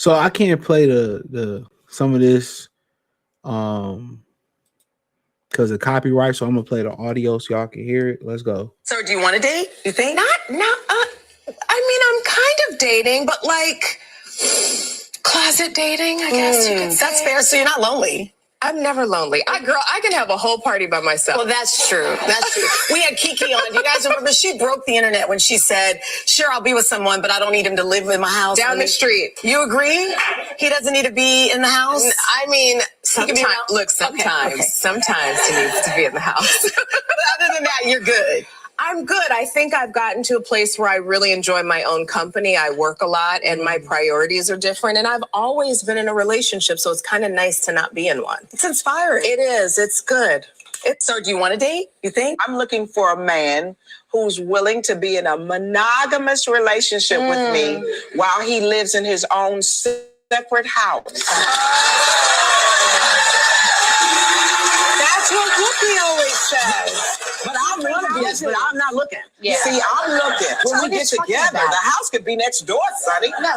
So I can't play the some of this because of copyright. So I'm gonna play the audio so y'all can hear it. Let's go. So do you want to date? You think? Not. I mean, I'm kind of dating, but like closet dating, I guess you could say. That's fair. So you're not lonely. I'm never lonely. I can have a whole party by myself. Well, that's true. That's true. We had Kiki on. Do you guys remember? She broke the internet when she said, "Sure, I'll be with someone, but I don't need him to live in my house." Down the street. You agree? He doesn't need to be in the house? I mean, sometimes Okay. sometimes he needs to be in the house. But other than that, you're good. I'm good. I think I've gotten to a place where I really enjoy my own company. I work a lot and my priorities are different. And I've always been in a relationship, so it's kind of nice to not be in one. It's inspiring. It is. It's good. So do you want to date? You think? I'm looking for a man who's willing to be in a monogamous relationship with me while he lives in his own separate house. That's what Whoopi always says. But I want to be, but I'm not looking. Yeah. See, I'm looking. When we get together, the house could be next door, Sonny. No,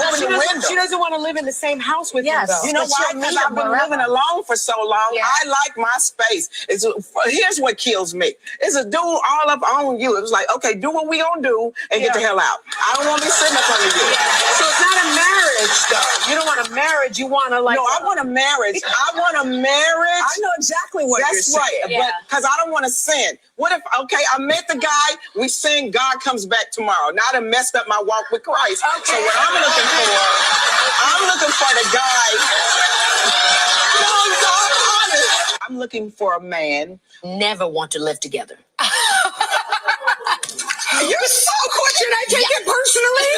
Open the window. She doesn't want to live in the same house with you, though. You know why? Because I've been living alone for so long. Yeah. I like my space. Here's what kills me. It's a dude all up on you. It was like, okay, do what we gonna do and get the hell out. I don't want to be sitting up under you. So it's not a marriage, though. You don't want a marriage. You want to like. No, I want a marriage. I want a marriage. I know exactly what you're That's saying. right. But because I don't want to sin. What if, okay, I met the guy, we sing God Comes Back Tomorrow. Now I done messed up my walk with Christ. Okay. So what I'm looking for the guy. No, I'm honest. I'm looking for a man. Never want to live together. You're so quick. Should I take it personally?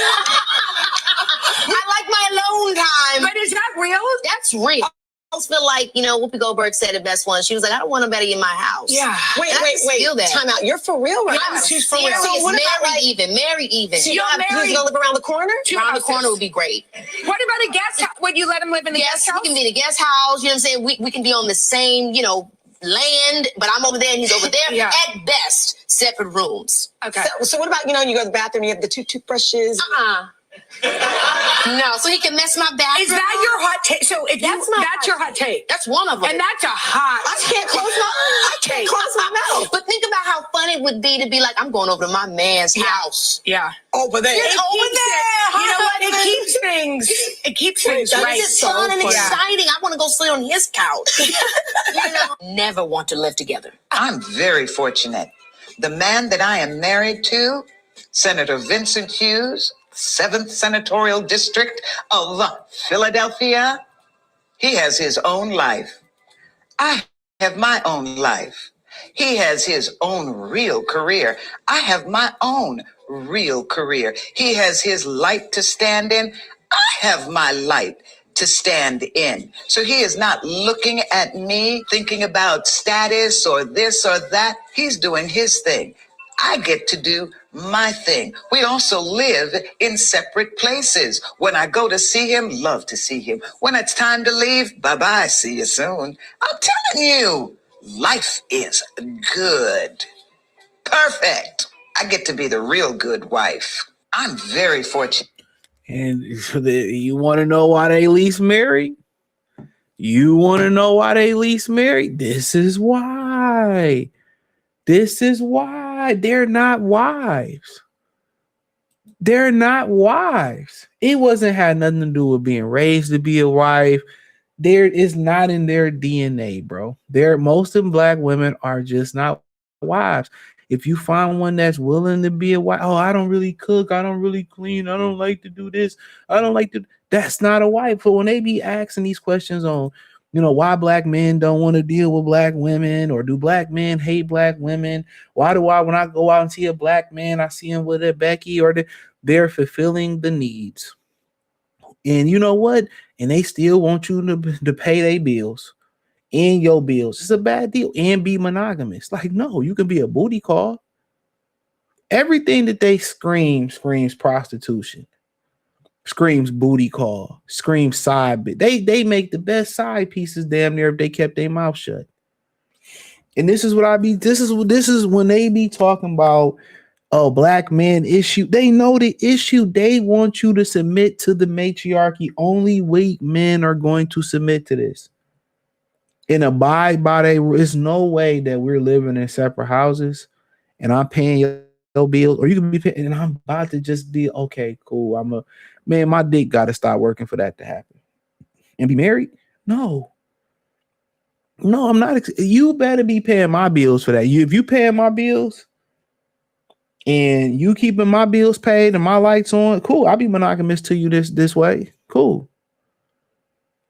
I like my alone time. But is that real? That's real. I almost feel like, Whoopi Goldberg said it best once. She was like, I don't want nobody in my house. Yeah. Wait. Time out. You're for real right now. She's for real. So what Married even. So you're married? He's gonna live around the corner? Around the corner would be great. What about a guest house? Would you let him live in the guest house? He can be in a guest house. You know what I'm saying? We can be on the same, land, but I'm over there and he's over there. Yeah. At best, separate rooms. Okay. So what about, you go to the bathroom, you have the 2 toothbrushes? No, so he can mess my bathroom. Is that your hot take? So if that's your hot take. That's one of them. And that's a hot. I can't close my mouth. But think about how fun it would be to be like, I'm going over to my man's house. Yeah. Over there. It's over there. You know what? It keeps things right. It's fun and exciting. I want to go sit on his couch. Never want to live together. I'm very fortunate. The man that I am married to, Senator Vincent Hughes, 7th Senatorial District of Philadelphia, he has his own life. I have my own life. He has his own real career. I have my own real career. He has his light to stand in. I have my light to stand in. So he is not looking at me thinking about status or this or that. He's doing his thing. I get to do my thing. We also live in separate places. When I go to see him, love to see him. When it's time to leave, bye-bye, see you soon. I'm telling you, life is good. Perfect. I get to be the real good wife. I'm very fortunate. And you want to know why they least married? You want to know why they least married? This is why. They're not wives. They're not wives. It wasn't had nothing to do with being raised to be a wife. There is not in their DNA, bro. Most of Black women are just not wives. If you find one that's willing to be a wife, I don't really cook, I don't really clean, I don't like to do this, that's not a wife. But when they be asking these questions on, why Black men don't want to deal with Black women, or do Black men hate Black women? Why do when I go out and see a Black man, I see him with a Becky, or they're fulfilling the needs. And you know what? And they still want you to pay their bills and your bills. It's a bad deal. And be monogamous. Like, no, you can be a booty call. Everything that they screams prostitution. Screams booty call, screams side bit. They make the best side pieces damn near if they kept their mouth shut. And this is when they be talking about Oh, black men issue. They know the issue. They want you to submit to the matriarchy. Only weak men are going to submit to this and abide by they. There's no way that we're living in separate houses and I'm paying your bills, or you can be paying, and I'm about to just be okay, cool. Man, my dick got to stop working for that to happen and be married. No, I'm not. You better be paying my bills for that. If you paying my bills and you keeping my bills paid and my lights on, cool. I'll be monogamous to you this way, cool.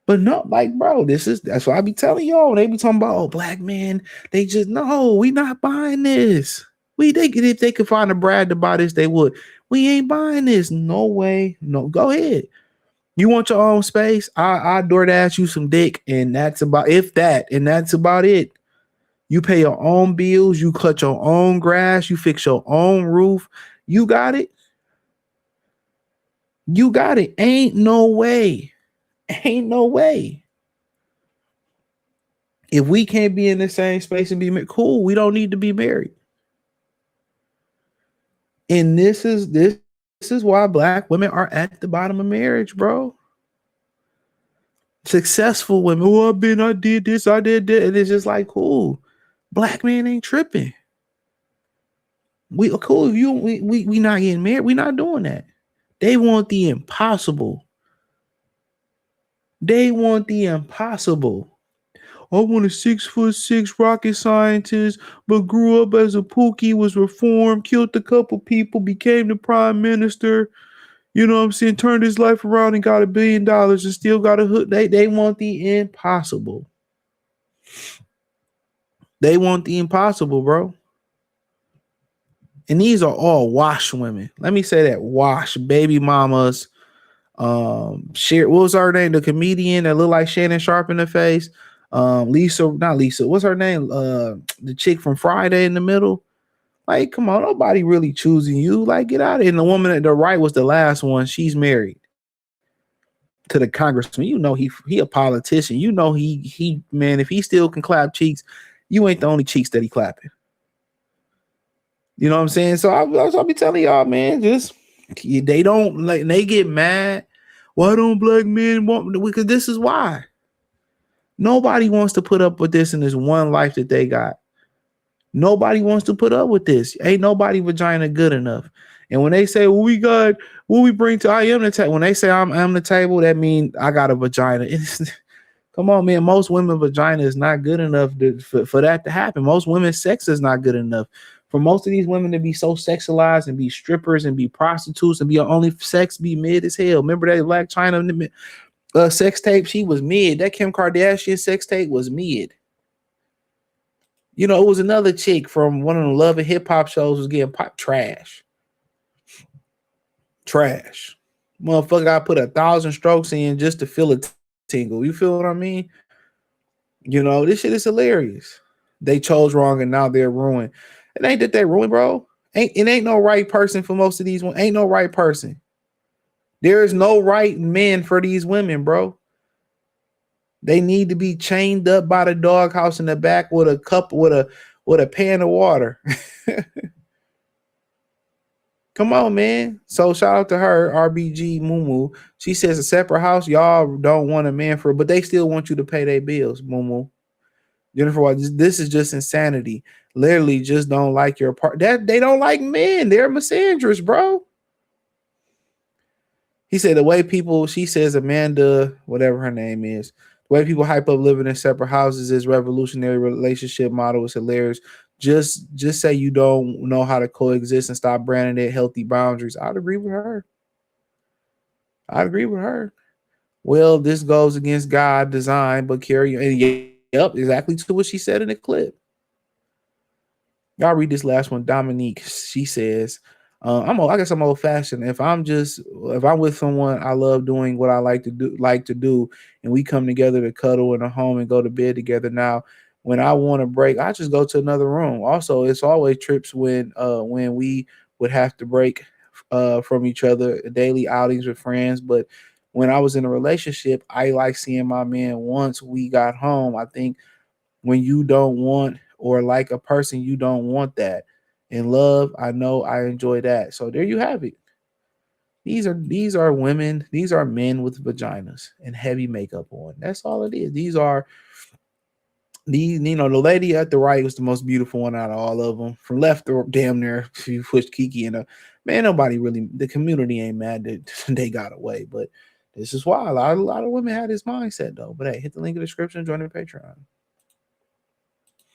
But no, like, bro, that's what I be telling y'all. They be talking about, oh, black men. They just, no, we not buying this. If they could find a Brad to buy this, they would. We ain't buying this. No way. No, go ahead. You want your own space? I DoorDash you some dick, and that's about it. You pay your own bills, you cut your own grass, you fix your own roof. You got it. Ain't no way. If we can't be in the same space and be married, cool. We don't need to be married. And this is why black women are at the bottom of marriage, bro. Successful women, I did this, I did that. And it's just like, cool. Black men ain't tripping. We cool if we not getting married. We not doing that. They want the impossible. I want a 6'6" rocket scientist, but grew up as a pookie, was reformed, killed a couple people, became the prime minister. You know what I'm saying? Turned his life around and got $1 billion and still got a hood. They want the impossible. They want the impossible, bro. And these are all wash women. Let me say that. Wash baby mamas. What was her name? The comedian that looked like Shannon Sharp in the face. Not Lisa. What's her name? The chick from Friday in the middle. Like, come on, nobody really choosing you. Like, get out of here. And the woman at the right was the last one. She's married to the congressman. You know he a politician. You know he man, if he still can clap cheeks, you ain't the only cheeks that he clapping. You know what I'm saying? So I'll be telling y'all, man, just they don't like, they get mad. Why don't black men want? Because this is why. Nobody wants to put up with this in this one life that they got. Nobody wants to put up with this. Ain't nobody vagina good enough. And when they say, well, we got what we bring to I am the table. When they say I'm the table, that means I got a vagina. Come on, man. Most women vagina is not good enough for that to happen. Most women's sex is not good enough. For most of these women to be so sexualized and be strippers and be prostitutes and be only sex be mid as hell. Remember that Black China sex tape? She was mid. That Kim Kardashian sex tape was mid. You know, it was another chick from one of the Love and Hip Hop shows was getting trash. Motherfucker, I put 1,000 strokes in just to feel a tingle. You feel what I mean? You know, this shit is hilarious. They chose wrong and now they're ruined. It ain't that they ruined, bro. It ain't no right person for most of these ones. Ain't no right person. There is no right men for these women, bro. They need to be chained up by the doghouse in the back with a cup, with a pan of water. Come on, man. So shout out to her, RBG Mumu. She says a separate house. Y'all don't want a man for it, but they still want you to pay their bills, Mumu. Jennifer, this is just insanity. Literally just don't like your part. That they don't like men. They're misandrous, bro. He said the way people, she says Amanda, whatever her name is, the way people hype up living in separate houses is revolutionary relationship model is hilarious. Just say you don't know how to coexist and stop branding it healthy boundaries. I'd agree with her. Well, this goes against God design, but carry and yep, exactly to what she said in the clip. Y'all read this last one. Dominique, she says, I guess I'm old fashioned. If I'm with someone, I love doing what I like to do, and we come together to cuddle in a home and go to bed together. Now, when I want to break, I just go to another room. Also, it's always trips when we would have to break from each other, daily outings with friends. But when I was in a relationship, I like seeing my man once we got home. I think when you don't want or like a person, you don't want that. in love, I know I enjoy that. So there you have it. These are women, these are men with vaginas and heavy makeup on. That's all it is. These, you know, the lady at the right was the most beautiful one out of all of them. From left or damn near, if you push Kiki in a man, nobody really, the community ain't mad that they got away. But this is why a lot of women had this mindset though. But hey, hit the link in the description, join the Patreon.